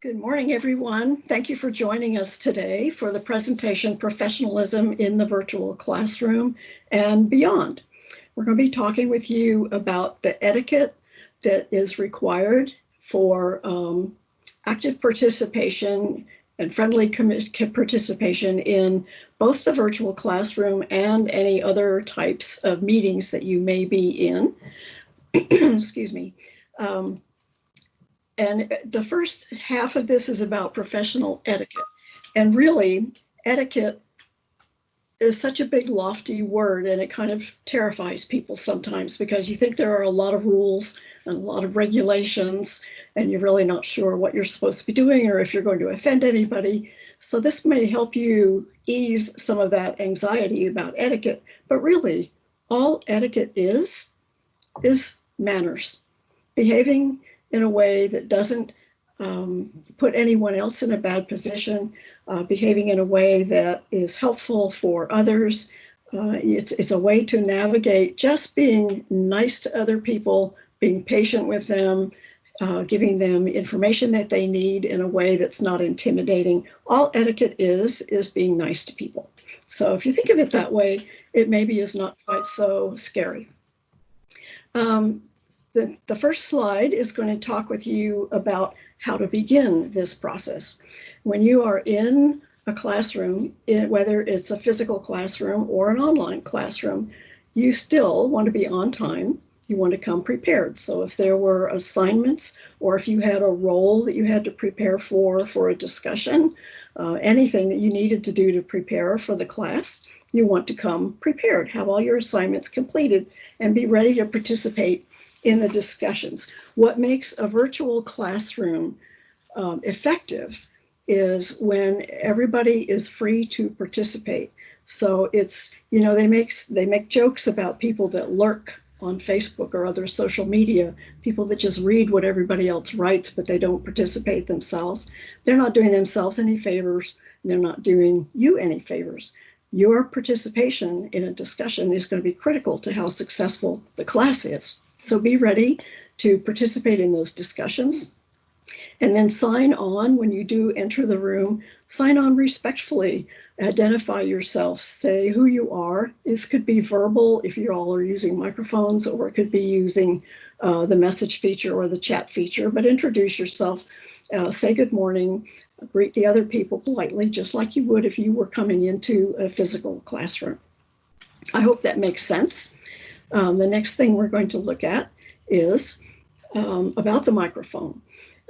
Good morning, everyone. Thank you for joining us today for the presentation Professionalism in the Virtual Classroom and Beyond. We're going to be talking with you about the etiquette that is required for active participation and friendly participation in both the virtual classroom and any other types of meetings that you may be in. Excuse me. And the first half of this is about professional etiquette. And really, etiquette is such a big, lofty word, and it kind of terrifies people sometimes because you think there are a lot of rules and a lot of regulations, and you're really not sure what you're supposed to be doing or if you're going to offend anybody. So this may help you ease some of that anxiety about etiquette. But really, all etiquette is manners, behaving in a way that doesn't put anyone else in a bad position, behaving in a way that is helpful for others. It's a way to navigate just being nice to other people, being patient with them, giving them information that they need in a way that's not intimidating. All etiquette is being nice to people. So if you think of it that way, it maybe is not quite so scary. The first slide is going to talk with you about how to begin this process. When you are in a classroom, whether it's a physical classroom or an online classroom, you still want to be on time. You want to come prepared. So if there were assignments or if you had a role that you had to prepare for a discussion, anything that you needed to do to prepare for the class, you want to come prepared, have all your assignments completed, and be ready to participate in the discussions. What makes a virtual classroom effective is when everybody is free to participate. So it's, they make jokes about people that lurk on Facebook or other social media, people that just read what everybody else writes, but they don't participate themselves. They're not doing themselves any favors. They're not doing you any favors. Your participation in a discussion is going to be critical to how successful the class is. So be ready to participate in those discussions, and then sign on when you do enter the room. Sign on respectfully, identify yourself, say who you are. This could be verbal if you all are using microphones, or it could be using the message feature or the chat feature, but introduce yourself, say good morning, greet the other people politely, just like you would if you were coming into a physical classroom. I hope that makes sense. The next thing we're going to look at is about the microphone.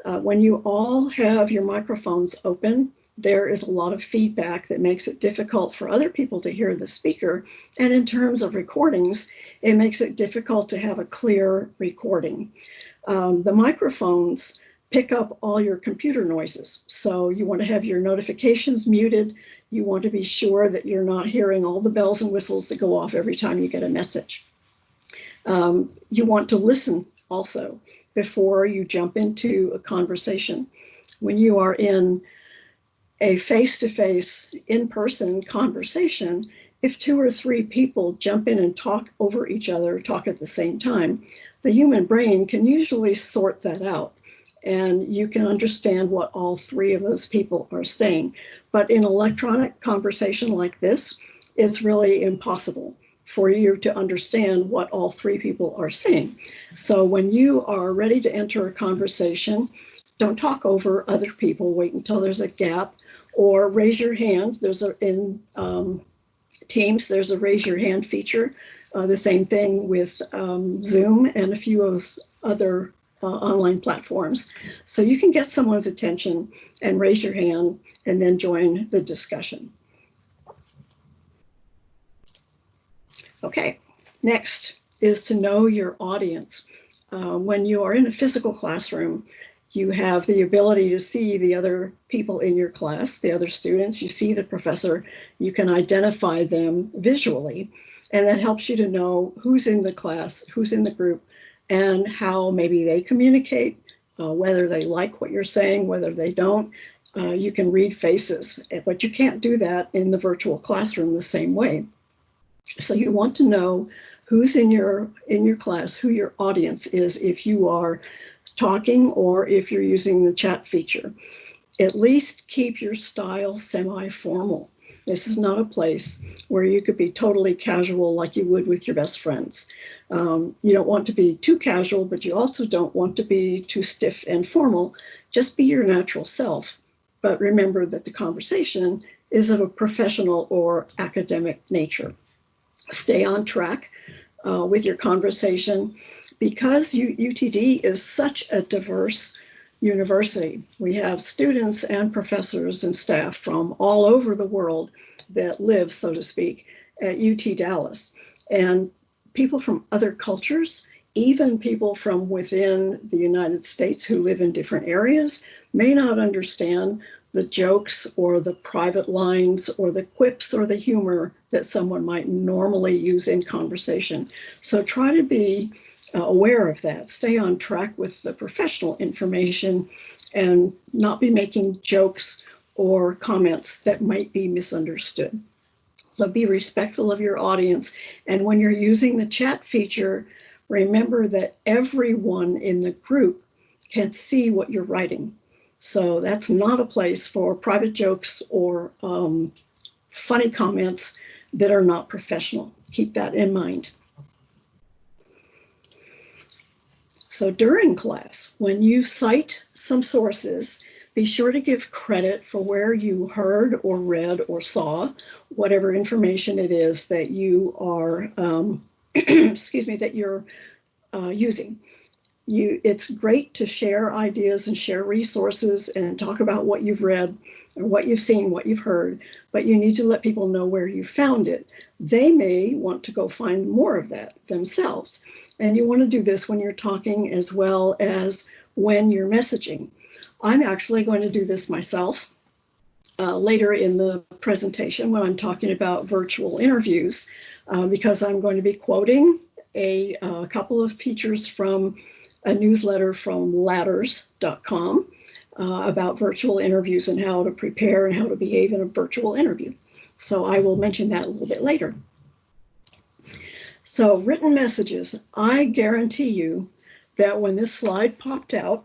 When you all have your microphones open, there is a lot of feedback that makes it difficult for other people to hear the speaker. And in terms of recordings, it makes it difficult to have a clear recording. The microphones pick up all your computer noises. So you want to have your notifications muted. You want to be sure that you're not hearing all the bells and whistles that go off every time you get a message. You want to listen also before you jump into a conversation. When you are in a face-to-face, in-person conversation, if 2 or 3 people jump in and talk over each other, talk at the same time, the human brain can usually sort that out, and you can understand what all 3 of those people are saying. But in electronic conversation like this, it's really impossible for you to understand what all 3 people are saying. So when you are ready to enter a conversation, don't talk over other people. Wait until there's a gap, or raise your hand. In Teams, there's a raise your hand feature. The same thing with Zoom and a few of other online platforms. So you can get someone's attention and raise your hand and then join the discussion. Okay, next is to know your audience. When you are in a physical classroom, you have the ability to see the other people in your class, the other students. You see the professor. You can identify them visually, and that helps you to know who's in the class, who's in the group, and how maybe they communicate, whether they like what you're saying, whether they don't. You can read faces, but you can't do that in the virtual classroom the same way. So you want to know who's in your class, who your audience is if you are talking or if you're using the chat feature. At least keep your style semi-formal. This is not a place where you could be totally casual like you would with your best friends. You don't want to be too casual, but you also don't want to be too stiff and formal. Just be your natural self. But remember that the conversation is of a professional or academic nature. Stay on track with your conversation because UTD is such a diverse university. We have students and professors and staff from all over the world that live, so to speak, at UT Dallas. And people from other cultures, even people from within the United States who live in different areas, may not understand the jokes or the private lines or the quips or the humor that someone might normally use in conversation. So try to be aware of that. Stay on track with the professional information and not be making jokes or comments that might be misunderstood. So be respectful of your audience. And when you're using the chat feature, remember that everyone in the group can see what you're writing. So that's not a place for private jokes or funny comments that are not professional. Keep that in mind. So during class, when you cite some sources, be sure to give credit for where you heard or read or saw whatever information it is that you are, that you're using. It's great to share ideas and share resources and talk about what you've read or what you've seen, what you've heard, but you need to let people know where you found it. They may want to go find more of that themselves. And you want to do this when you're talking as well as when you're messaging. I'm actually going to do this myself later in the presentation when I'm talking about virtual interviews, because I'm going to be quoting a couple of features from a newsletter from ladders.com about virtual interviews and how to prepare and how to behave in a virtual interview. So I will mention that a little bit later. So written messages, I guarantee you that when this slide popped out,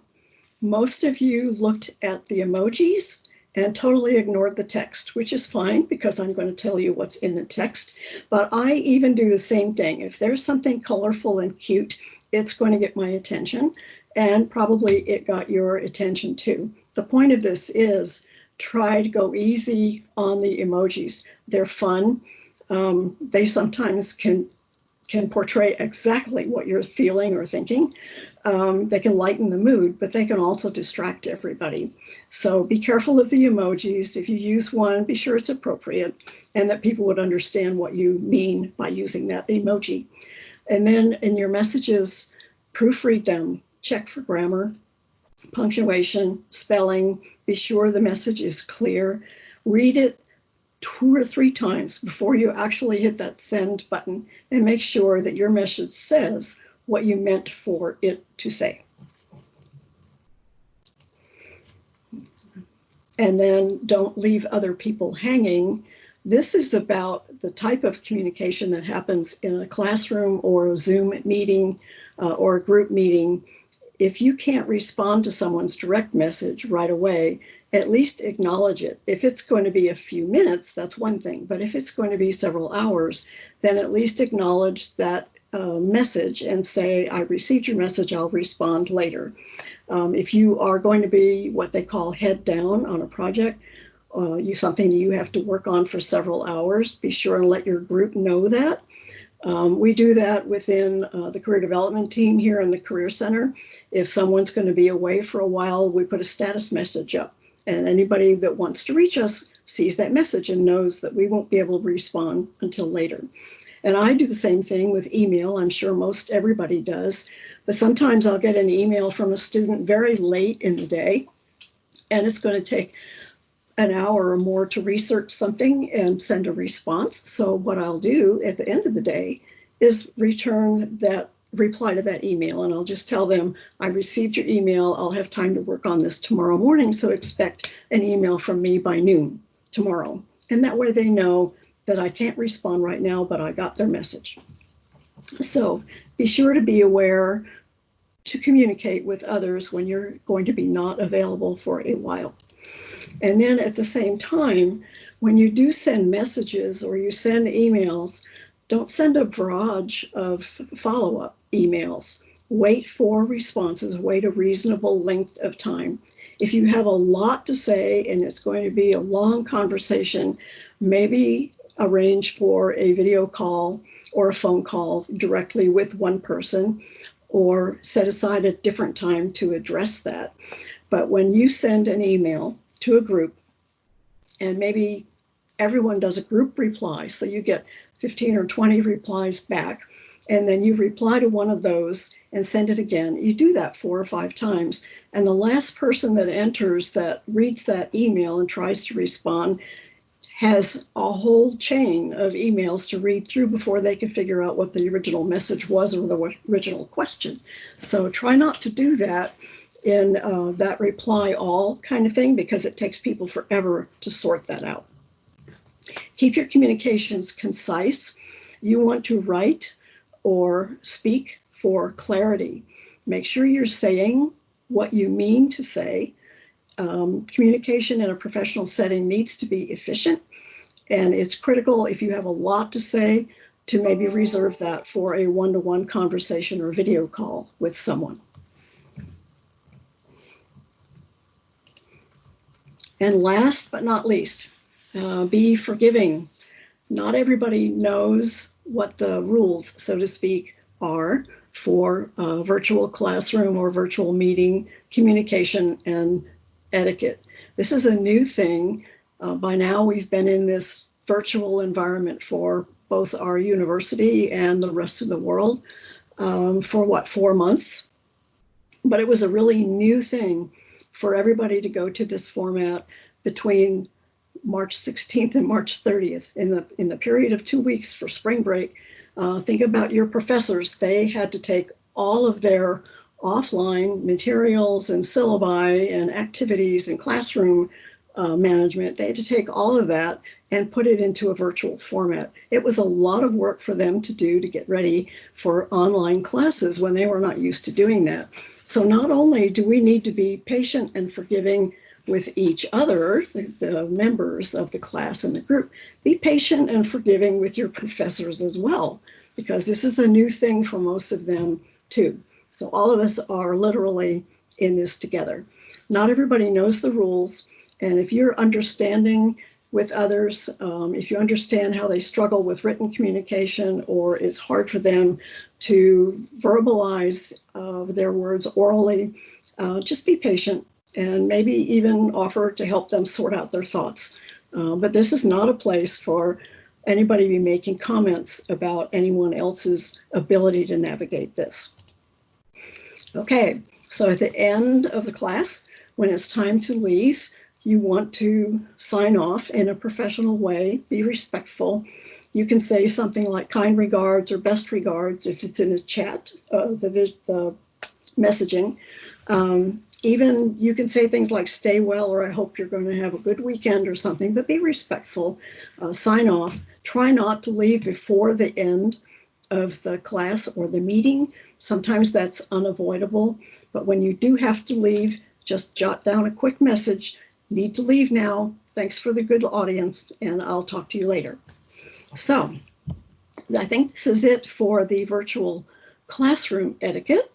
most of you looked at the emojis and totally ignored the text, which is fine because I'm going to tell you what's in the text. But I even do the same thing. If there's something colorful and cute, it's going to get my attention, and probably it got your attention too. The point of this is try to go easy on the emojis. They're fun. They sometimes can portray exactly what you're feeling or thinking. They can lighten the mood, but they can also distract everybody. So be careful of the emojis. If you use one, be sure it's appropriate and that people would understand what you mean by using that emoji. And then in your messages, proofread them, check for grammar, punctuation, spelling, be sure the message is clear. Read it 2 or 3 times before you actually hit that send button and make sure that your message says what you meant for it to say. And then don't leave other people hanging. This is about the type of communication that happens in a classroom or a Zoom meeting or a group meeting. If you can't respond to someone's direct message right away, at least acknowledge it. If it's going to be a few minutes, that's one thing. But if it's going to be several hours, then at least acknowledge that message and say, I received your message, I'll respond later. If you are going to be what they call head down on a project, something you have to work on for several hours, be sure and let your group know that. We do that within the career development team here in the Career Center. If someone's going to be away for a while, we put a status message up. And anybody that wants to reach us sees that message and knows that we won't be able to respond until later. And I do the same thing with email. I'm sure most everybody does. But sometimes I'll get an email from a student very late in the day, and it's going to take an hour or more to research something and send a response. So what I'll do at the end of the day is return that reply to that email, and I'll just tell them, I received your email. I'll have time to work on this tomorrow morning, so expect an email from me by noon tomorrow. And that way they know that I can't respond right now, but I got their message. So be sure to be aware to communicate with others when you're going to be not available for a while. And then at the same time, when you do send messages or you send emails, don't send a barrage of follow-up emails. Wait for responses, wait a reasonable length of time. If you have a lot to say and it's going to be a long conversation, maybe arrange for a video call or a phone call directly with one person, or set aside a different time to address that. But when you send an email to a group, and maybe everyone does a group reply, so you get 15 or 20 replies back, and then you reply to one of those and send it again. You do that 4 or 5 times, and the last person that enters that reads that email and tries to respond has a whole chain of emails to read through before they can figure out what the original message was or the original question. So try not to do that in that reply all kind of thing, because it takes people forever to sort that out. Keep your communications concise. You want to write or speak for clarity. Make sure you're saying what you mean to say. Communication in a professional setting needs to be efficient, and it's critical, if you have a lot to say, to maybe reserve that for a one-to-one conversation or video call with someone. And last but not least, be forgiving. Not everybody knows what the rules, so to speak, are for virtual classroom or virtual meeting communication and etiquette. This is a new thing. By now, we've been in this virtual environment for both our university and the rest of the world for what, 4 months? But it was a really new thing for everybody to go to this format between March 16th and March 30th. In the period of 2 weeks for spring break, think about your professors. They had to take all of their offline materials and syllabi and activities and classroom management. They had to take all of that and put it into a virtual format. It was a lot of work for them to do to get ready for online classes when they were not used to doing that. So not only do we need to be patient and forgiving with each other, the members of the class and the group, be patient and forgiving with your professors as well, because this is a new thing for most of them too. So all of us are literally in this together. Not everybody knows the rules, and if you're understanding with others, if you understand how they struggle with written communication, or it's hard for them to verbalize their words orally, just be patient and maybe even offer to help them sort out their thoughts. But this is not a place for anybody to be making comments about anyone else's ability to navigate this. Okay, so at the end of the class, when it's time to leave, you want to sign off in a professional way, be respectful. You can say something like kind regards or best regards if it's in a chat, the messaging. Even you can say things like stay well, or I hope you're going to have a good weekend or something, but be respectful, sign off. Try not to leave before the end of the class or the meeting. Sometimes that's unavoidable, but when you do have to leave, just jot down a quick message. Need to leave now. Thanks for the good audience, and I'll talk to you later. So I think this is it for the virtual classroom etiquette.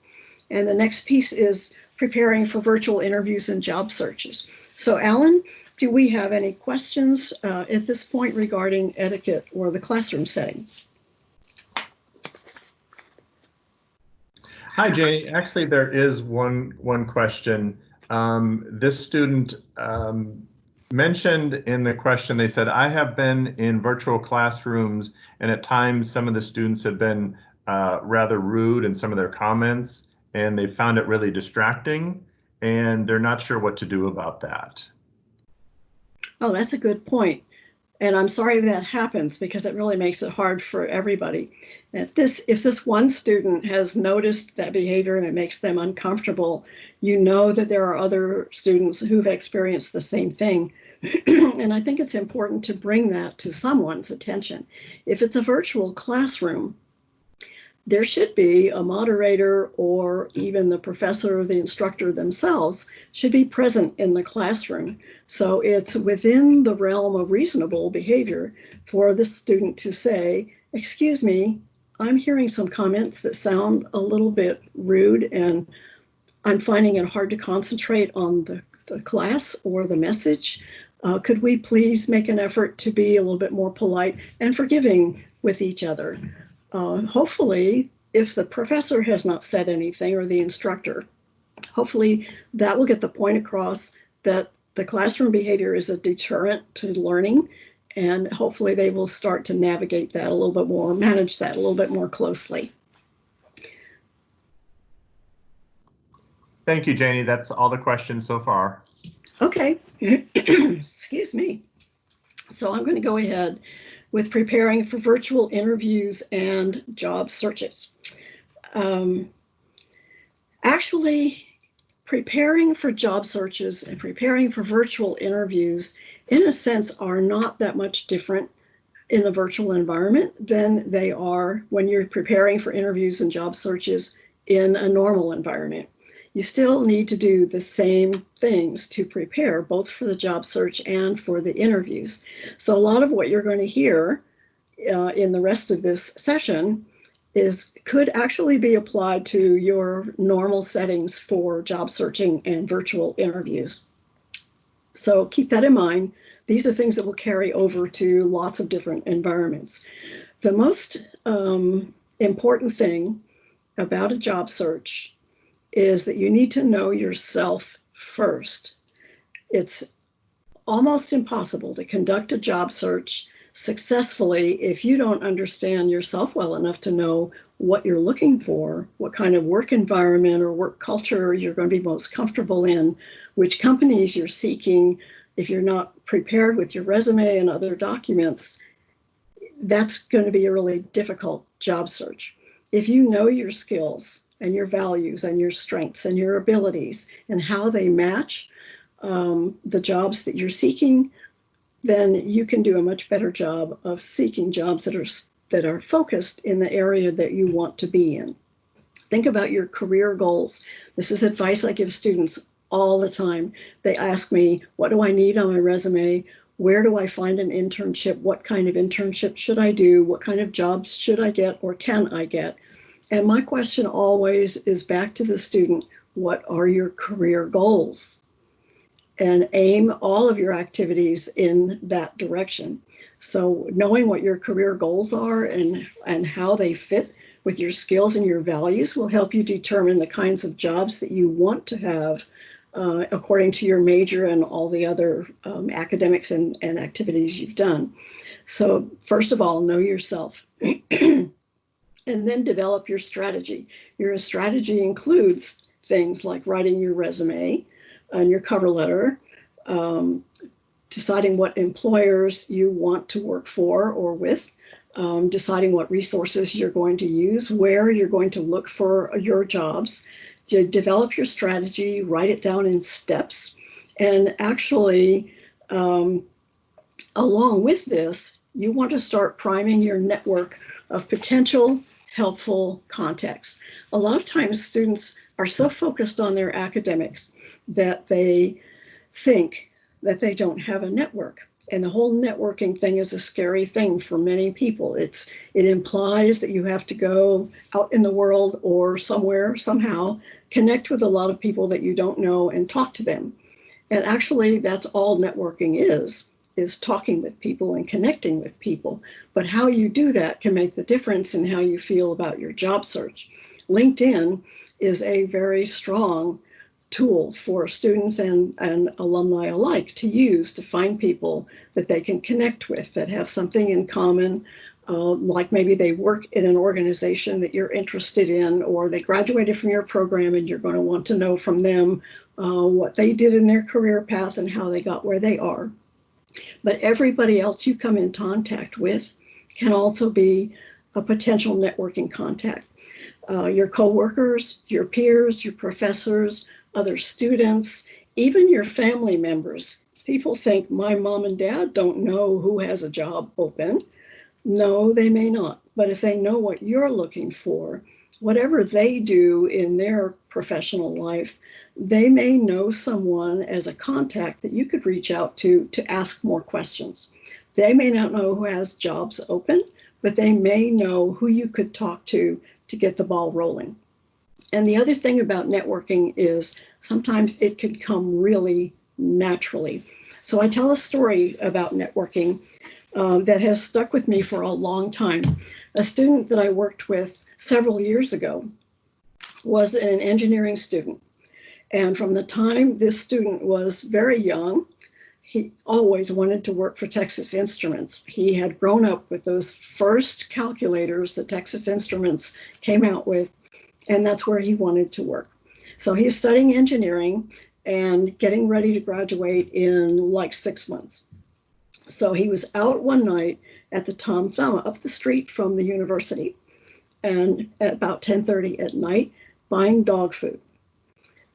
And the next piece is preparing for virtual interviews and job searches. So Alan, do we have any questions at this point regarding etiquette or the classroom setting? Hi, Janie. Actually, there is one question. This student mentioned in the question, they said, I have been in virtual classrooms, and at times some of the students have been rather rude in some of their comments, and they found it really distracting, and they're not sure what to do about that. Oh, that's a good point. And I'm sorry that happens, because it really makes it hard for everybody. If this one student has noticed that behavior and it makes them uncomfortable, you know that there are other students who've experienced the same thing. And I think it's important to bring that to someone's attention. If it's a virtual classroom, there should be a moderator, or even the professor or the instructor themselves should be present in the classroom. So it's within the realm of reasonable behavior for the student to say, excuse me, I'm hearing some comments that sound a little bit rude, and I'm finding it hard to concentrate on the class or the message. Could we please make an effort to be a little bit more polite and forgiving with each other? Hopefully, if the professor has not said anything, or the instructor, hopefully that will get the point across that the classroom behavior is a deterrent to learning, and hopefully they will start to navigate that a little bit more, manage that a little bit more closely. Thank you, Janie. That's all the questions so far. Okay, excuse me. So I'm going to go ahead with preparing for virtual interviews and job searches. Actually, preparing for job searches and preparing for virtual interviews, in a sense, are not that much different in a virtual environment than they are when you're preparing for interviews and job searches in a normal environment. You still need to do the same things to prepare, both for the job search and for the interviews. So a lot of what you're going to hear in the rest of this session could actually be applied to your normal settings for job searching and virtual interviews. So keep that in mind. These are things that will carry over to lots of different environments. The most important thing about a job search is that you need to know yourself first. It's almost impossible to conduct a job search successfully if you don't understand yourself well enough to know what you're looking for, what kind of work environment or work culture you're going to be most comfortable in, which companies you're seeking. If you're not prepared with your resume and other documents, that's going to be a really difficult job search. If you know your skills and your values and your strengths and your abilities and how they match the jobs that you're seeking, then you can do a much better job of seeking jobs that are focused in the area that you want to be in. Think about your career goals. This is advice I give students all the time. They ask me, what do I need on my resume? Where do I find an internship? What kind of internship should I do? What kind of jobs should I get or can I get? And my question always is back to the student, what are your career goals? And aim all of your activities in that direction. So knowing what your career goals are and how they fit with your skills and your values will help you determine the kinds of jobs that you want to have according to your major and all the other academics and activities you've done. So first of all, know yourself. And then develop your strategy. Your strategy includes things like writing your resume and your cover letter, deciding what employers you want to work for or with, deciding what resources you're going to use, where you're going to look for your jobs. You develop your strategy, write it down in steps, and actually, along with this, you want to start priming your network of potential helpful contacts. A lot of times students are so focused on their academics that they think that they don't have a network. And the whole networking thing is a scary thing for many people. It implies that you have to go out in the world or somewhere, somehow, connect with a lot of people that you don't know and talk to them. And actually, that's all networking is talking with people and connecting with people. But how you do that can make the difference in how you feel about your job search. LinkedIn is a very strong tool for students and alumni alike to use to find people that they can connect with, that have something in common, like maybe they work in an organization that you're interested in, or they graduated from your program and you're going to want to know from them what they did in their career path and how they got where they are. But everybody else you come in contact with can also be a potential networking contact. Your coworkers, your peers, your professors, other students, even your family members. People think my mom and dad don't know who has a job open. No, they may not. But if they know what you're looking for, whatever they do in their professional life, they may know someone as a contact that you could reach out to ask more questions. They may not know who has jobs open, but they may know who you could talk to get the ball rolling. And the other thing about networking is sometimes it can come really naturally. So I tell a story about networking that has stuck with me for a long time. A student that I worked with several years ago was an engineering student. And from the time this student was very young, he always wanted to work for Texas Instruments. He had grown up with those first calculators that Texas Instruments came out with, and that's where he wanted to work. So he's studying engineering and getting ready to graduate in like 6 months. So he was out one night at the Tom Thumb up the street from the university, and at about 10:30 at night, buying dog food.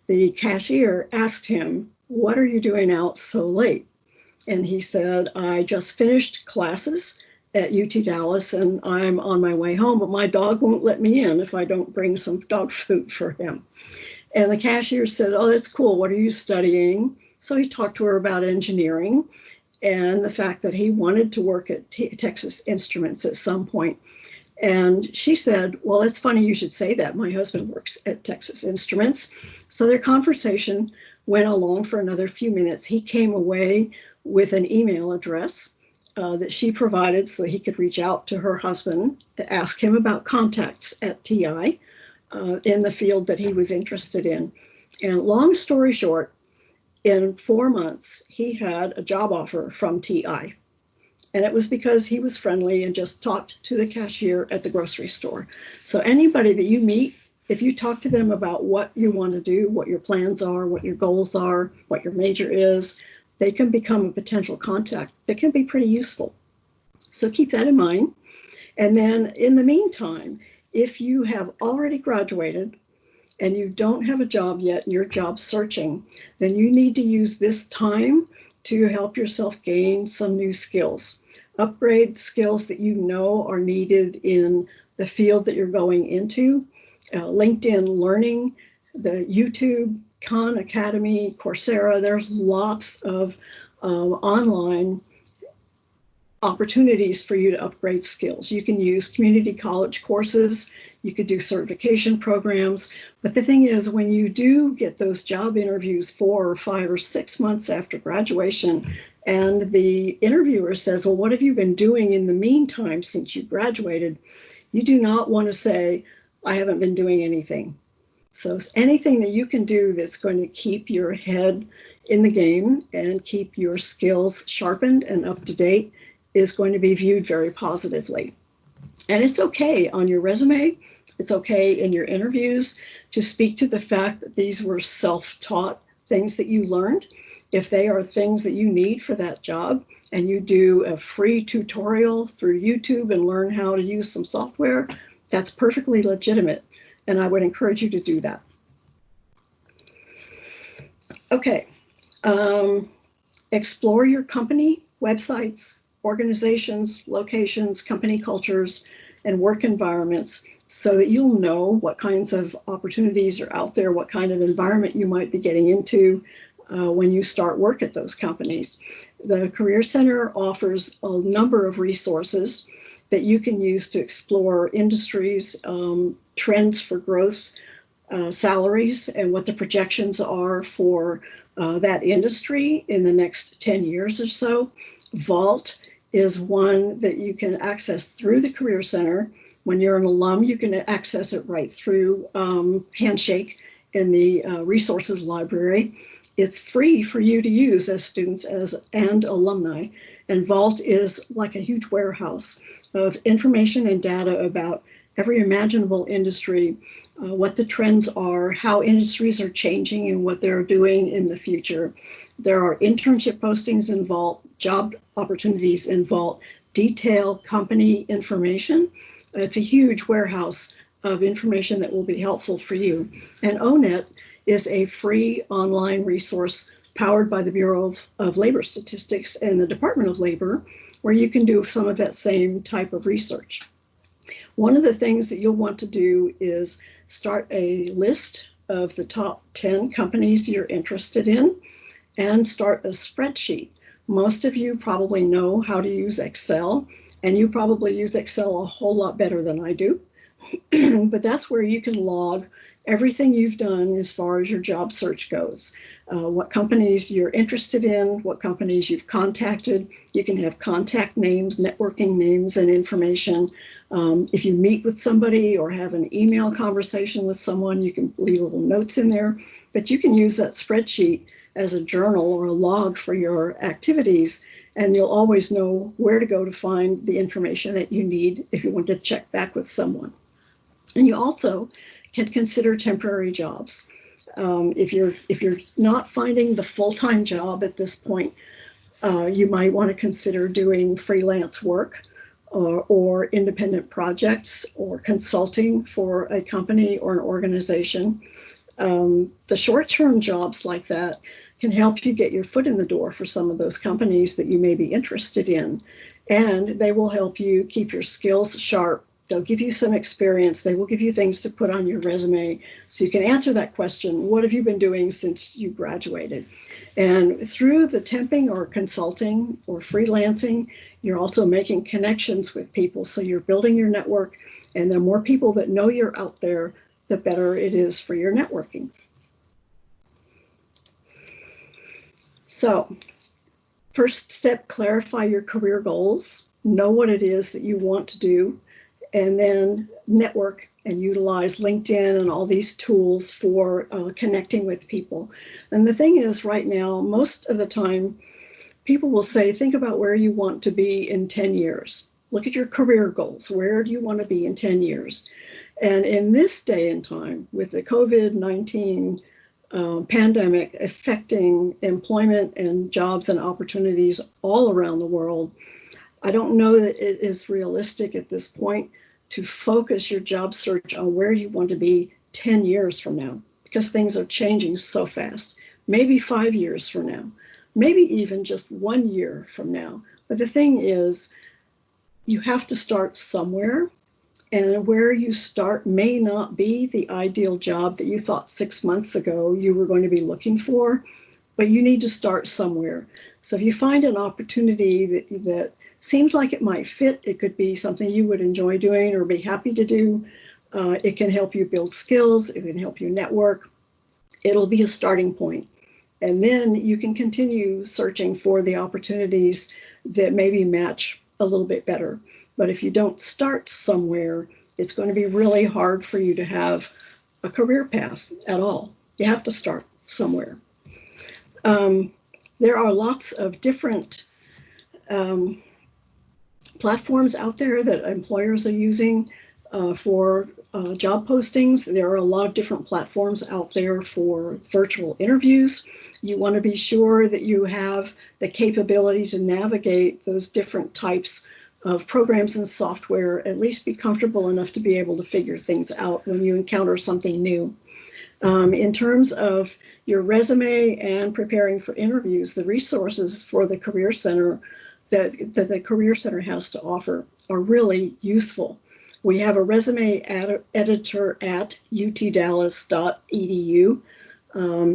The cashier asked him, "What are you doing out so late?" And he said, "I just finished classes at UT Dallas and I'm on my way home, but my dog won't let me in if I don't bring some dog food for him." And the cashier said, "Oh, that's cool. What are you studying?" So he talked to her about engineering and the fact that he wanted to work at Texas Instruments at some point. And she said, "Well, it's funny you should say that. My husband works at Texas Instruments." So their conversation went along for another few minutes. He came away with an email address that she provided so he could reach out to her husband to ask him about contacts at TI in the field that he was interested in. And long story short, in 4 months, he had a job offer from TI. And it was because he was friendly and just talked to the cashier at the grocery store. So anybody that you meet, if you talk to them about what you want to do, what your plans are, what your goals are, what your major is, they can become a potential contact that can be pretty useful. So keep that in mind. And then in the meantime, if you have already graduated and you don't have a job yet and you're job searching, then you need to use this time to help yourself gain some new skills. Upgrade skills that you know are needed in the field that you're going into. LinkedIn Learning, the YouTube, Khan Academy, Coursera, there's lots of online opportunities for you to upgrade skills. You can use community college courses, you could do certification programs, but the thing is, when you do get those job interviews 4 or 5 or 6 months after graduation, and the interviewer says, "Well, what have you been doing in the meantime since you graduated?" You do not want to say, "I haven't been doing anything." So anything that you can do that's going to keep your head in the game and keep your skills sharpened and up to date is going to be viewed very positively. And it's okay on your resume, it's okay in your interviews to speak to the fact that these were self-taught things that you learned. If they are things that you need for that job and you do a free tutorial through YouTube and learn how to use some software, that's perfectly legitimate. And I would encourage you to do that. Okay, explore your company websites, organizations, locations, company cultures, and work environments so that you'll know what kinds of opportunities are out there, what kind of environment you might be getting into when you start work at those companies. The Career Center offers a number of resources that you can use to explore industries, trends for growth, salaries, and what the projections are for that industry in the next 10 years or so. Vault is one that you can access through the Career Center. When you're an alum, you can access it right through Handshake in the resources library. It's free for you to use as students and alumni. And Vault is like a huge warehouse of information and data about every imaginable industry, what the trends are, how industries are changing and what they're doing in the future. There are internship postings in Vault, job opportunities in Vault, detailed company information. It's a huge warehouse of information that will be helpful for you. And ONET is a free online resource powered by the Bureau of Labor Statistics and the Department of Labor, where you can do some of that same type of research. One of the things that you'll want to do is start a list of the top 10 companies you're interested in and start a spreadsheet. Most of you probably know how to use Excel, and you probably use Excel a whole lot better than I do. But that's where you can log everything you've done as far as your job search goes. What companies you're interested in, what companies you've contacted. You can have contact names, networking names, and information. If you meet with somebody or have an email conversation with someone, you can leave little notes in there. But you can use that spreadsheet as a journal or a log for your activities, and you'll always know where to go to find the information that you need if you want to check back with someone. And you also can consider temporary jobs. If you're not finding the full-time job at this point, you might want to consider doing freelance work or independent projects or consulting for a company or an organization. The short-term jobs like that can help you get your foot in the door for some of those companies that you may be interested in. And they will help you keep your skills sharp. They'll give you some experience. They will give you things to put on your resume so you can answer that question, what have you been doing since you graduated? And through the temping or consulting or freelancing, you're also making connections with people. So you're building your network, and the more people that know you're out there, the better it is for your networking. So, first step, clarify your career goals, know what it is that you want to do, and then network and utilize LinkedIn and all these tools for connecting with people. And the thing is, right now, most of the time, people will say, think about where you want to be in 10 years. Look at your career goals. Where do you want to be in 10 years? And in this day and time, with the COVID-19 pandemic affecting employment and jobs and opportunities all around the world, I don't know that it is realistic at this point to focus your job search on where you want to be 10 years from now, because things are changing so fast. Maybe 5 years from now, maybe even just 1 year from now. But the thing is, you have to start somewhere. And where you start may not be the ideal job that you thought 6 months ago you were going to be looking for, but you need to start somewhere. So if you find an opportunity that seems like it might fit, it could be something you would enjoy doing or be happy to do. It can help you build skills. It can help you network. It'll be a starting point. And then you can continue searching for the opportunities that maybe match a little bit better. But if you don't start somewhere, it's going to be really hard for you to have a career path at all. You have to start somewhere. There are lots of different platforms out there that employers are using for job postings. There are a lot of different platforms out there for virtual interviews. You want to be sure that you have the capability to navigate those different types of programs and software, at least be comfortable enough to be able to figure things out when you encounter something new. In terms of your resume and preparing for interviews, the resources for the Career Center that the Career Center has to offer are really useful. We have a resume editor at utdallas.edu.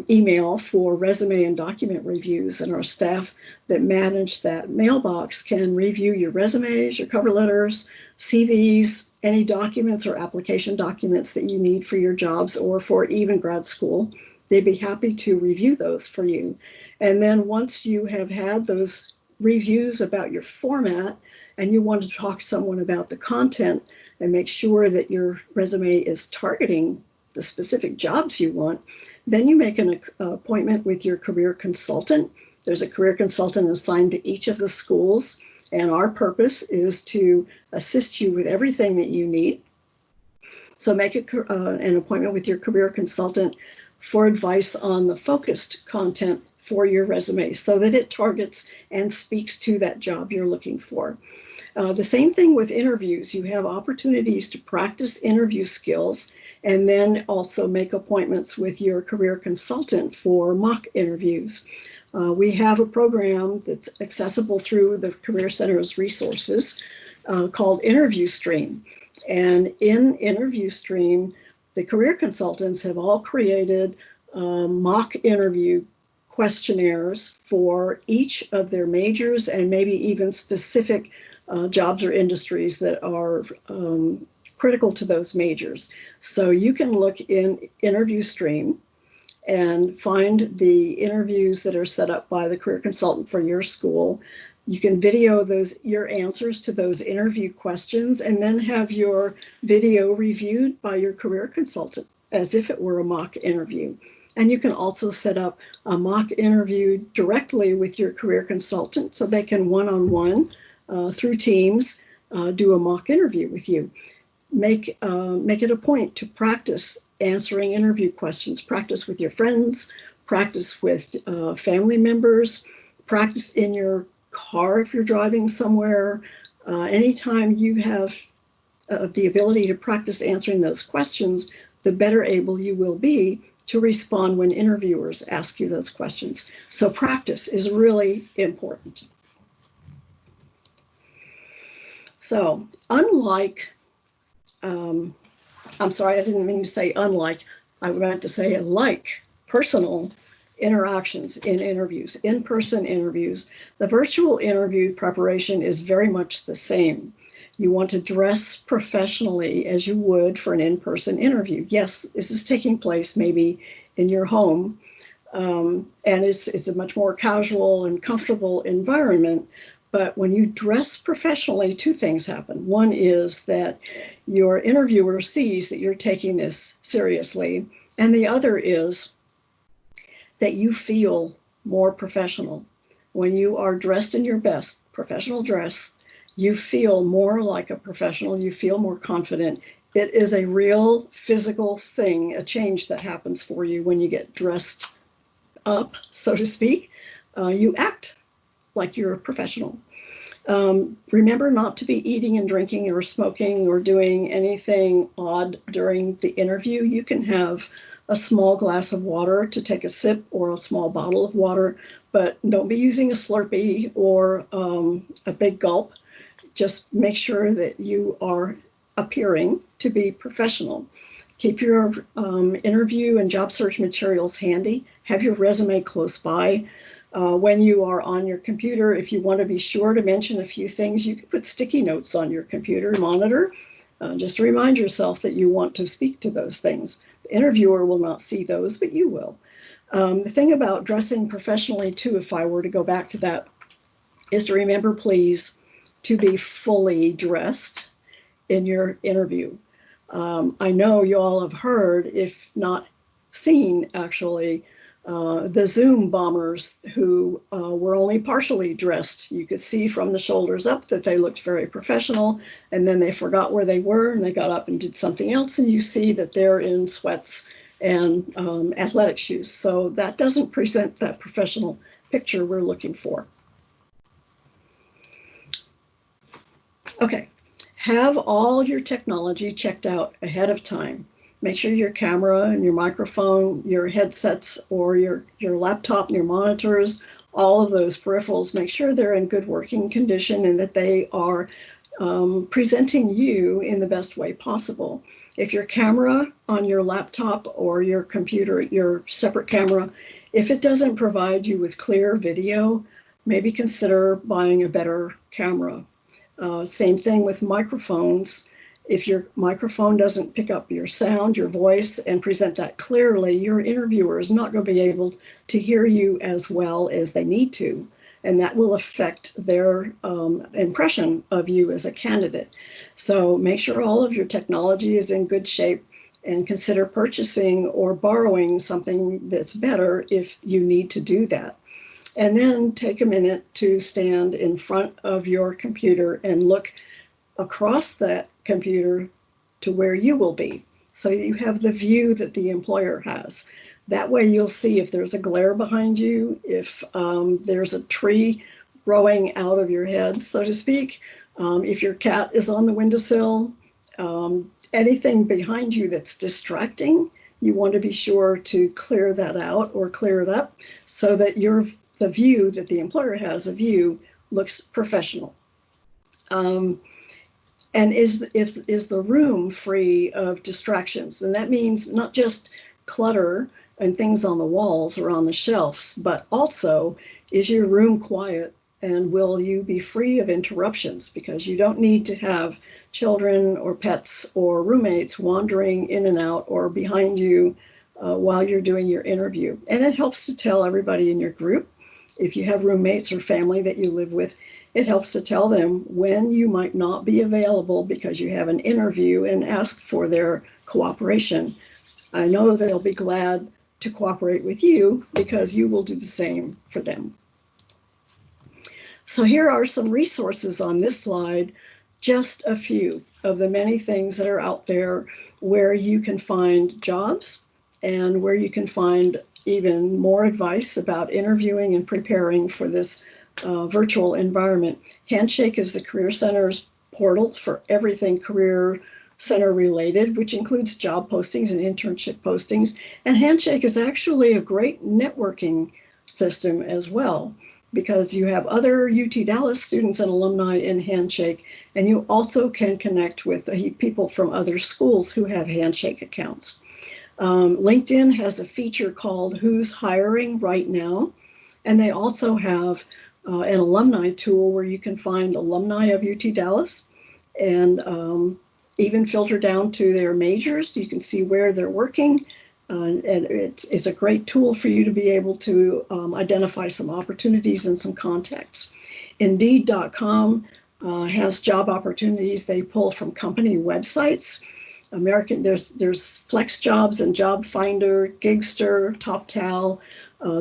Email for resume and document reviews, and our staff that manage that mailbox can review your resumes, your cover letters, CVs, any documents or application documents that you need for your jobs or for even grad school. They'd be happy to review those for you. And then once you have had those reviews about your format and you want to talk to someone about the content and make sure that your resume is targeting the specific jobs you want, then you make an appointment with your career consultant. There's a career consultant assigned to each of the schools, and our purpose is to assist you with everything that you need. So make an appointment with your career consultant for advice on the focused content for your resume so that it targets and speaks to that job you're looking for. The same thing with interviews. You have opportunities to practice interview skills and then also make appointments with your career consultant for mock interviews. We have a program that's accessible through the Career Center's resources called Interview Stream. And in Interview Stream, the career consultants have all created mock interview questionnaires for each of their majors and maybe even specific jobs or industries that are critical to those majors. So you can look in Interview Stream and find the interviews that are set up by the career consultant for your school. You can video your answers to those interview questions and then have your video reviewed by your career consultant as if it were a mock interview. And you can also set up a mock interview directly with your career consultant so they can one-on-one through Teams do a mock interview with you. Make it a point to practice answering interview questions. Practice with your friends, practice with family members, practice in your car if you're driving somewhere. Anytime you have the ability to practice answering those questions, the better able you will be to respond when interviewers ask you those questions. So practice is really important. So unlike, I'm sorry, I didn't mean to say unlike, I meant to say like personal interactions in interviews, in-person interviews, the virtual interview preparation is very much the same. You want to dress professionally as you would for an in-person interview. Yes, this is taking place maybe in your home, and it's a much more casual and comfortable environment. But when you dress professionally, two things happen. One is that your interviewer sees that you're taking this seriously, and the other is that you feel more professional. When you are dressed in your best professional dress, you feel more like a professional, you feel more confident. It is a real physical thing, a change that happens for you when you get dressed up, so to speak. You act like you're a professional. Remember not to be eating and drinking or smoking or doing anything odd during the interview. You can have a small glass of water to take a sip or a small bottle of water, but don't be using a Slurpee or a big gulp. Just make sure that you are appearing to be professional. Keep your interview and job search materials handy. Have your resume close by. When you are on your computer, if you want to be sure to mention a few things, you can put sticky notes on your computer monitor just to remind yourself that you want to speak to those things. The interviewer will not see those, but you will. The thing about dressing professionally, too, if I were to go back to that, is to remember, please, to be fully dressed in your interview. I know you all have heard, if not seen, actually, the Zoom bombers who were only partially dressed. You could see from the shoulders up that they looked very professional, and then they forgot where they were and they got up and did something else, and you see that they're in sweats and athletic shoes. So that doesn't present that professional picture we're looking for. Okay, have all your technology checked out ahead of time. Make sure your camera and your microphone, your headsets, or your laptop and your monitors, all of those peripherals, make sure they're in good working condition and that they are presenting you in the best way possible. If your camera on your laptop or your computer, your separate camera, if it doesn't provide you with clear video, maybe consider buying a better camera. Same thing with microphones. If your microphone doesn't pick up your sound, your voice, and present that clearly, your interviewer is not going to be able to hear you as well as they need to, and that will affect their impression of you as a candidate. So make sure all of your technology is in good shape and consider purchasing or borrowing something that's better if you need to do that. And then take a minute to stand in front of your computer and look across that computer to where you will be, so you have the view that the employer has. That way you'll see if there's a glare behind you, if there's a tree growing out of your head, so to speak, if your cat is on the windowsill, anything behind you that's distracting, you want to be sure to clear that out or clear it up so that the view that the employer has of you looks professional. And is the room free of distractions? And that means not just clutter and things on the walls or on the shelves, but also, is your room quiet, and will you be free of interruptions? Because you don't need to have children or pets or roommates wandering in and out or behind you while you're doing your interview. And it helps to tell everybody in your group, if you have roommates or family that you live with, it helps to tell them when you might not be available because you have an interview, and ask for their cooperation. I know they'll be glad to cooperate with you because you will do the same for them. So here are some resources on this slide, just a few of the many things that are out there where you can find jobs and where you can find even more advice about interviewing and preparing for this virtual environment. Handshake is the Career Center's portal for everything Career Center related, which includes job postings and internship postings. And Handshake is actually a great networking system as well, because you have other UT Dallas students and alumni in Handshake, and you also can connect with people from other schools who have Handshake accounts. LinkedIn has a feature called Who's Hiring Right Now, and they also have an alumni tool where you can find alumni of UT Dallas and even filter down to their majors. You can see where they're working, and it's a great tool for you to be able to identify some opportunities and some contacts. Indeed.com has job opportunities they pull from company websites. There's Flex Jobs and Job Finder, Gigster, TopTal.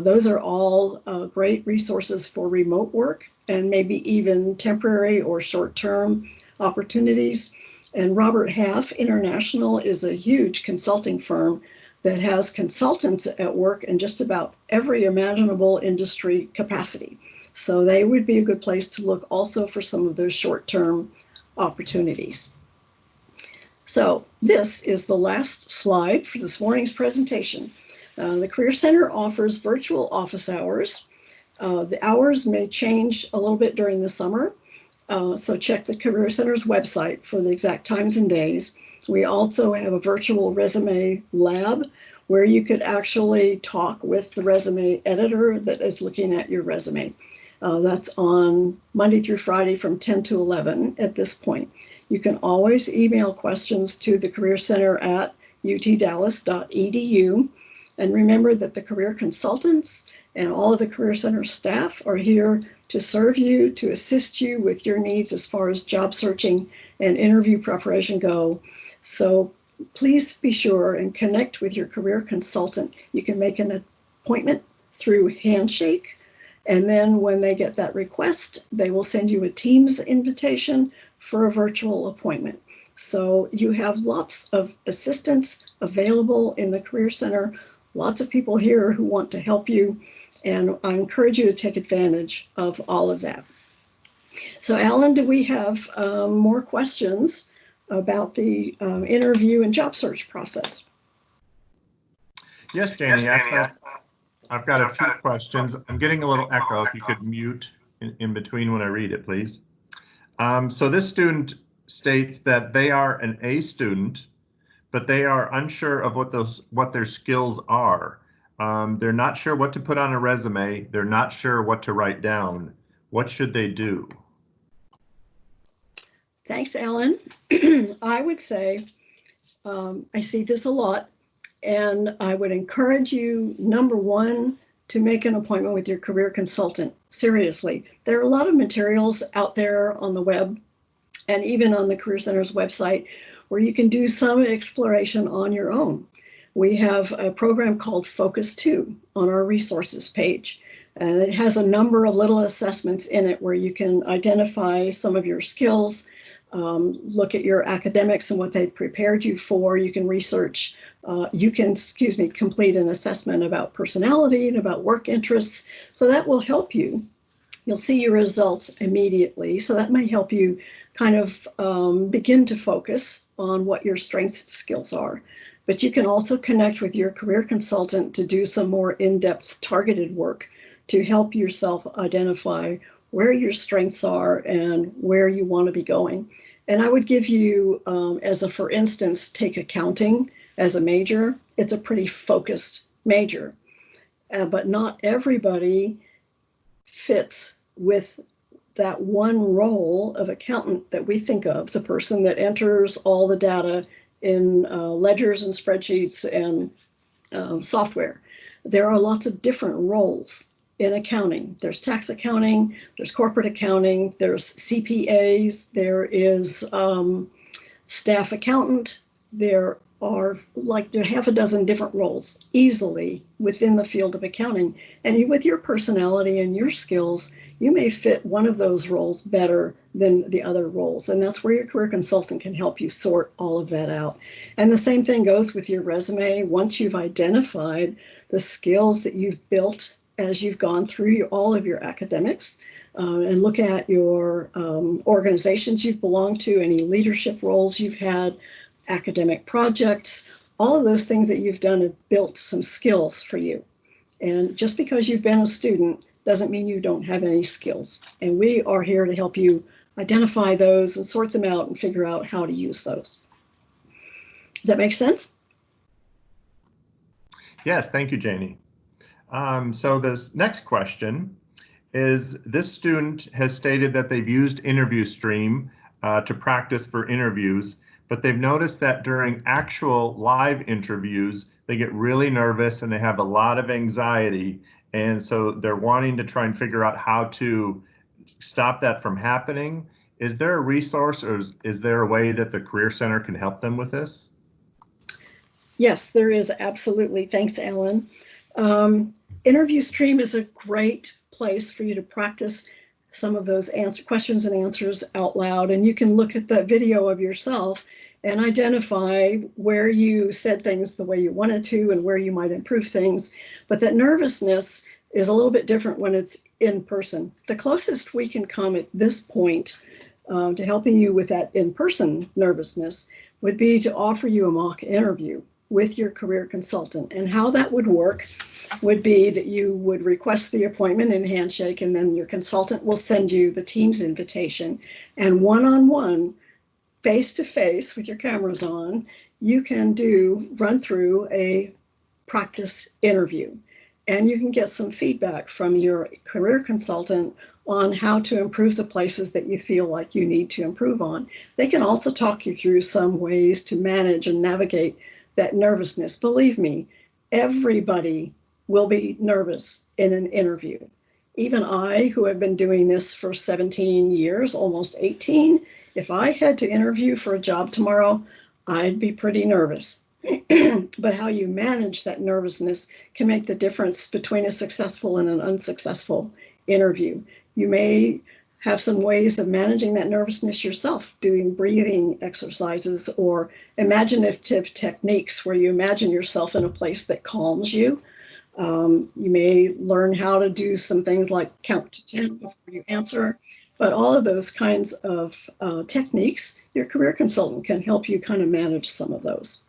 Those are all great resources for remote work and maybe even temporary or short-term opportunities. And Robert Half International is a huge consulting firm that has consultants at work in just about every imaginable industry capacity. So they would be a good place to look also for some of those short-term opportunities. So this is the last slide for this morning's presentation. The Career Center offers virtual office hours. The hours may change a little bit during the summer, so check the Career Center's website for the exact times and days. We also have a virtual resume lab where you could actually talk with the resume editor that is looking at your resume. That's on Monday through Friday from 10 to 11 at this point. You can always email questions to the Career Center at utdallas.edu. And remember that the career consultants and all of the Career Center staff are here to serve you, to assist you with your needs as far as job searching and interview preparation go. So please be sure and connect with your career consultant. You can make an appointment through Handshake, and then when they get that request, they will send you a Teams invitation for a virtual appointment. So you have lots of assistance available in the Career Center, lots of people here who want to help you, and I encourage you to take advantage of all of that. So Alan, do we have more questions about the interview and job search process? Yes, Janie, actually, I've got a few questions. I'm getting a little echo. If you could mute in between when I read it, please. So this student states that they are an A student, but they are unsure of what their skills are. They're not sure what to put on a resume. They're not sure what to write down. What should they do? Thanks, Alan. I would say, I see this a lot, and I would encourage you, number one, to make an appointment with your career consultant. Seriously, there are a lot of materials out there on the web and even on the Career Center's website where you can do some exploration on your own. We have a program called Focus 2 on our resources page, and it has a number of little assessments in it where you can identify some of your skills, look at your academics and what they prepared you for. You can research, complete an assessment about personality and about work interests. So that will help you. You'll see your results immediately. So that may help you kind of begin to focus on what your strengths and skills are. But you can also connect with your career consultant to do some more in-depth targeted work to help yourself identify where your strengths are and where you want to be going. And I would give you, as a for instance, take accounting as a major. It's a pretty focused major, but not everybody fits with that one role of accountant that we think of, the person that enters all the data in ledgers and spreadsheets and software. There are lots of different roles in accounting. There's tax accounting, there's corporate accounting, there's CPAs, there is staff accountant. There are half a dozen different roles easily within the field of accounting. And with your personality and your skills, you may fit one of those roles better than the other roles. And that's where your career consultant can help you sort all of that out. And the same thing goes with your resume. Once you've identified the skills that you've built as you've gone through all of your academics, and look at your organizations you've belonged to, any leadership roles you've had, academic projects, all of those things that you've done have built some skills for you. And just because you've been a student doesn't mean you don't have any skills. And we are here to help you identify those and sort them out and figure out how to use those. Does that make sense? Yes, thank you, Janie. So this next question is, this student has stated that they've used Interview Stream to practice for interviews, but they've noticed that during actual live interviews, they get really nervous and they have a lot of anxiety. And so they're wanting to try and figure out how to stop that from happening. Is there a resource, or is there a way that the Career Center can help them with this? Yes, there is, absolutely. Thanks, Alan. Interview Stream is a great place for you to practice some of those questions and answers out loud. And you can look at the video of yourself and identify where you said things the way you wanted to and where you might improve things. But that nervousness is a little bit different when it's in person. The closest we can come at this point to helping you with that in-person nervousness would be to offer you a mock interview with your career consultant. And how that would work would be that you would request the appointment and handshake, and then your consultant will send you the Teams invitation. And one-on-one, face-to-face with your cameras on, you can run through a practice interview. And you can get some feedback from your career consultant on how to improve the places that you feel like you need to improve on. They can also talk you through some ways to manage and navigate that nervousness. Believe me, everybody will be nervous in an interview. Even I, who have been doing this for 17 years, almost 18, if I had to interview for a job tomorrow, I'd be pretty nervous. But how you manage that nervousness can make the difference between a successful and an unsuccessful interview. You may have some ways of managing that nervousness yourself, doing breathing exercises or imaginative techniques where you imagine yourself in a place that calms you. You may learn how to do some things like count to 10 before you answer, but all of those kinds of techniques, your career consultant can help you kind of manage some of those.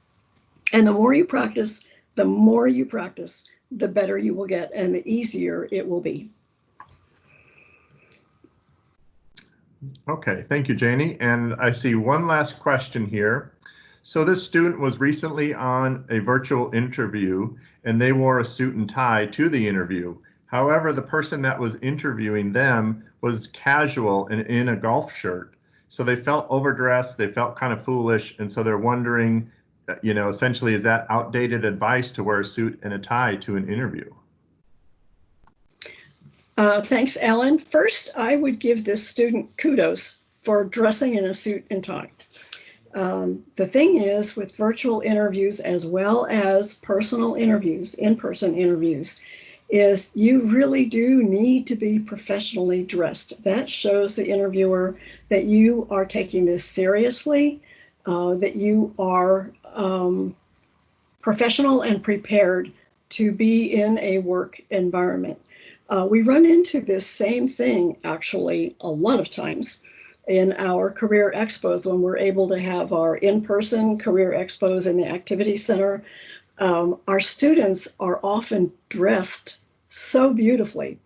And the more you practice, the better you will get and the easier it will be. Okay, thank you, Janie. And I see one last question here. So this student was recently on a virtual interview and they wore a suit and tie to the interview. However, the person that was interviewing them was casual and in a golf shirt. So they felt overdressed, they felt kind of foolish. And so they're wondering, essentially, is that outdated advice to wear a suit and a tie to an interview? Thanks, Alan. First, I would give this student kudos for dressing in a suit and tie. The thing is, with virtual interviews as well as personal interviews, in-person interviews, is you really do need to be professionally dressed. That shows the interviewer that you are taking this seriously, that you are professional and prepared to be in a work environment. We run into this same thing, actually, a lot of times in our career expos when we're able to have our in-person career expos in the activity center. Our students are often dressed so beautifully,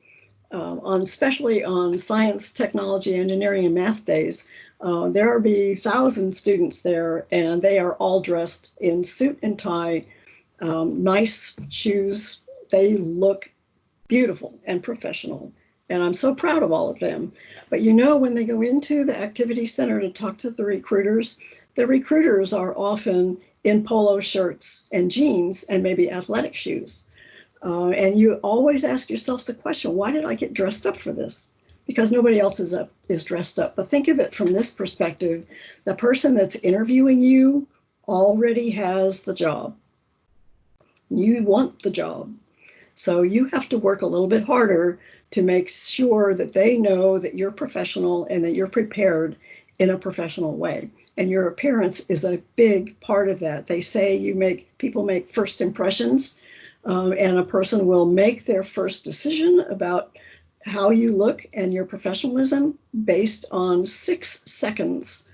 especially on science, technology, engineering, and math days. There will be 1,000 students there, and they are all dressed in suit and tie, nice shoes. They look beautiful and professional. And I'm so proud of all of them. But you know, when they go into the activity center to talk to the recruiters are often in polo shirts and jeans and maybe athletic shoes. And you always ask yourself the question, why did I get dressed up for this? Because nobody else is dressed up. But think of it from this perspective. The person that's interviewing you already has the job. You want the job. So you have to work a little bit harder to make sure that they know that you're professional and that you're prepared in a professional way. And your appearance is a big part of that. They say people make first impressions, and a person will make their first decision about how you look and your professionalism based on 6 seconds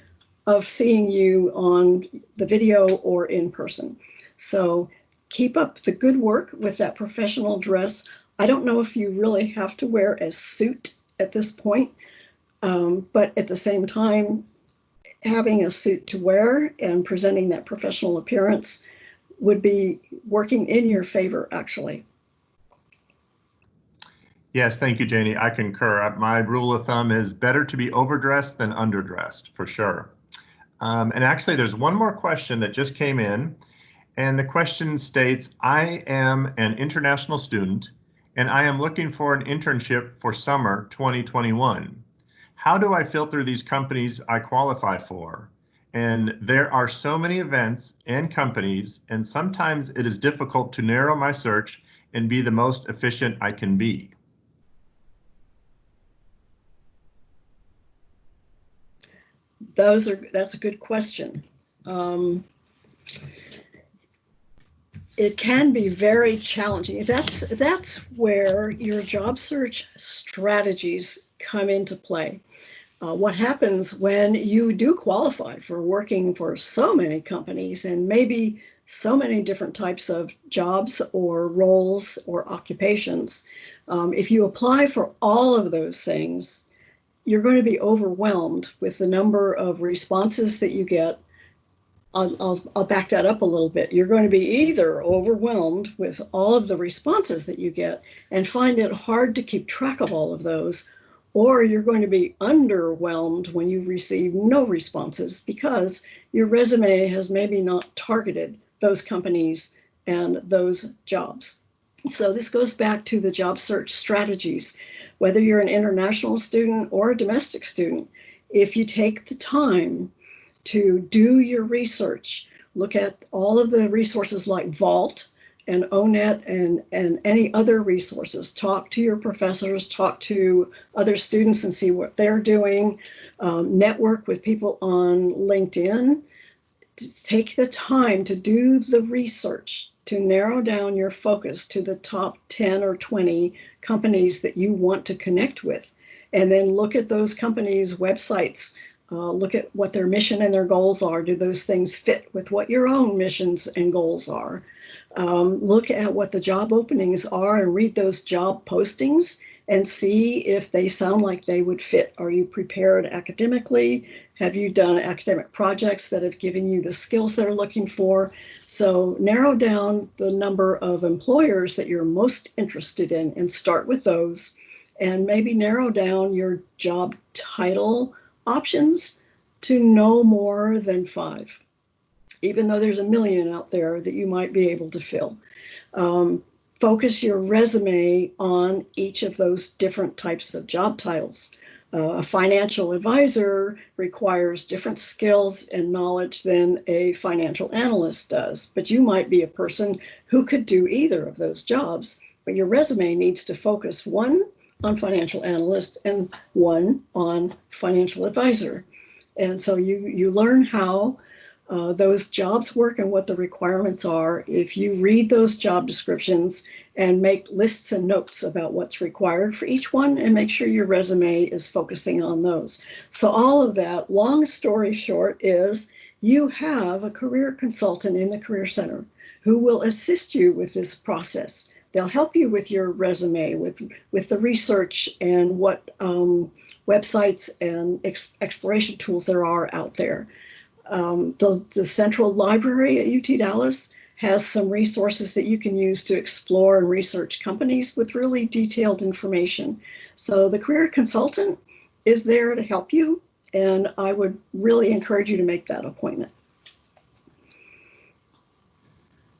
of seeing you on the video or in person. So keep up the good work with that professional dress. I don't know if you really have to wear a suit at this point, but at the same time, having a suit to wear and presenting that professional appearance would be working in your favor, actually. Yes, thank you, Janie. I concur. My rule of thumb is better to be overdressed than underdressed, for sure. And actually, there's one more question that just came in. And the question states, I am an international student and I am looking for an internship for summer 2021. How do I filter these companies I qualify for? And there are so many events and companies, and sometimes it is difficult to narrow my search and be the most efficient I can be. That's a good question. It can be very challenging. That's where your job search strategies come into play. What happens when you do qualify for working for so many companies and maybe so many different types of jobs or roles or occupations? If you apply for all of those things, you're going to be overwhelmed with the number of responses that you get. I'll back that up a little bit. You're going to be either overwhelmed with all of the responses that you get and find it hard to keep track of all of those, or you're going to be underwhelmed when you receive no responses because your resume has maybe not targeted those companies and those jobs. So this goes back to the job search strategies. Whether you're an international student or a domestic student, if you take the time to do your research, look at all of the resources like Vault and ONET and any other resources, talk to your professors, talk to other students and see what they're doing, network with people on LinkedIn. Take the time to do the research to narrow down your focus to the top 10 or 20 companies that you want to connect with. And then look at those companies' websites. Look at what their mission and their goals are. Do those things fit with what your own missions and goals are? Look at what the job openings are and read those job postings and see if they sound like they would fit. Are you prepared academically? Have you done academic projects that have given you the skills they're looking for? So narrow down the number of employers that you're most interested in and start with those, and maybe narrow down your job title options to no more than 5, even though there's a million out there that you might be able to fill. Focus your resume on each of those different types of job titles. A financial advisor requires different skills and knowledge than a financial analyst does, but you might be a person who could do either of those jobs, but your resume needs to focus one on financial analyst and one on financial advisor. And so you learn how those jobs work and what the requirements are if you read those job descriptions and make lists and notes about what's required for each one and make sure your resume is focusing on those. So all of that, long story short, is you have a career consultant in the Career Center who will assist you with this process. They'll help you with your resume, with the research and what websites and exploration tools there are out there. The Central Library at UT Dallas has some resources that you can use to explore and research companies with really detailed information. So the career consultant is there to help you, and I would really encourage you to make that appointment.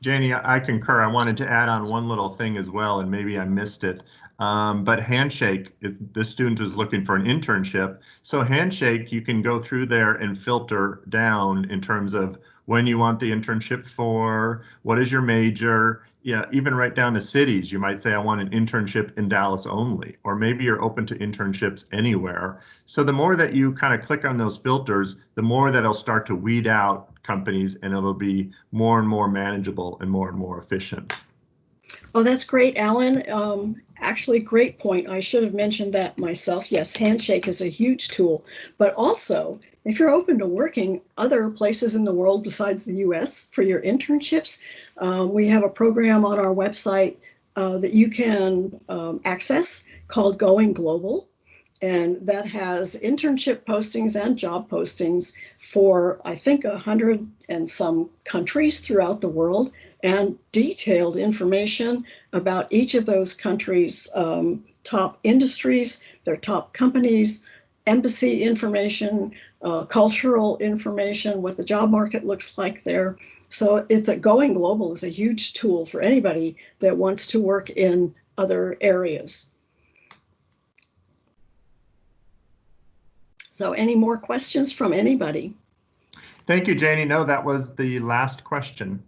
Janie, I concur. I wanted to add on one little thing as well, and maybe I missed it. But Handshake, if this student is looking for an internship, so Handshake, you can go through there and filter down in terms of when you want the internship for, what is your major, yeah, even right down to cities. You might say, I want an internship in Dallas only, or maybe you're open to internships anywhere. So the more that you kind of click on those filters, the more that it'll start to weed out companies, and it'll be more and more manageable and more efficient. Oh, that's great, Alan. Actually, great point. I should have mentioned that myself. Yes, Handshake is a huge tool, but also if you're open to working other places in the world besides the US for your internships, we have a program on our website that you can access called Going Global. And that has internship postings and job postings for, I think, 100 and some countries throughout the world, and detailed information about each of those countries' top industries, their top companies, embassy information, cultural information, what the job market looks like there. So Going Global is a huge tool for anybody that wants to work in other areas. So any more questions from anybody? Thank you, Janie. No, that was the last question.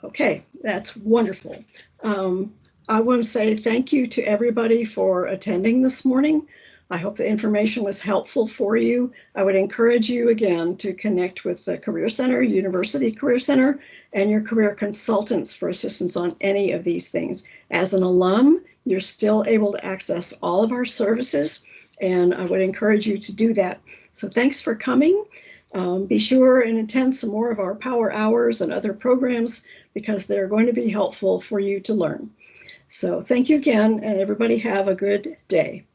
Okay, that's wonderful. I want to say thank you to everybody for attending this morning. I hope the information was helpful for you. I would encourage you again to connect with the Career Center, University Career Center, and your career consultants for assistance on any of these things. As an alum, you're still able to access all of our services, and I would encourage you to do that. So thanks for coming. Be sure and attend some more of our power hours and other programs, because they're going to be helpful for you to learn. So thank you again, and everybody have a good day.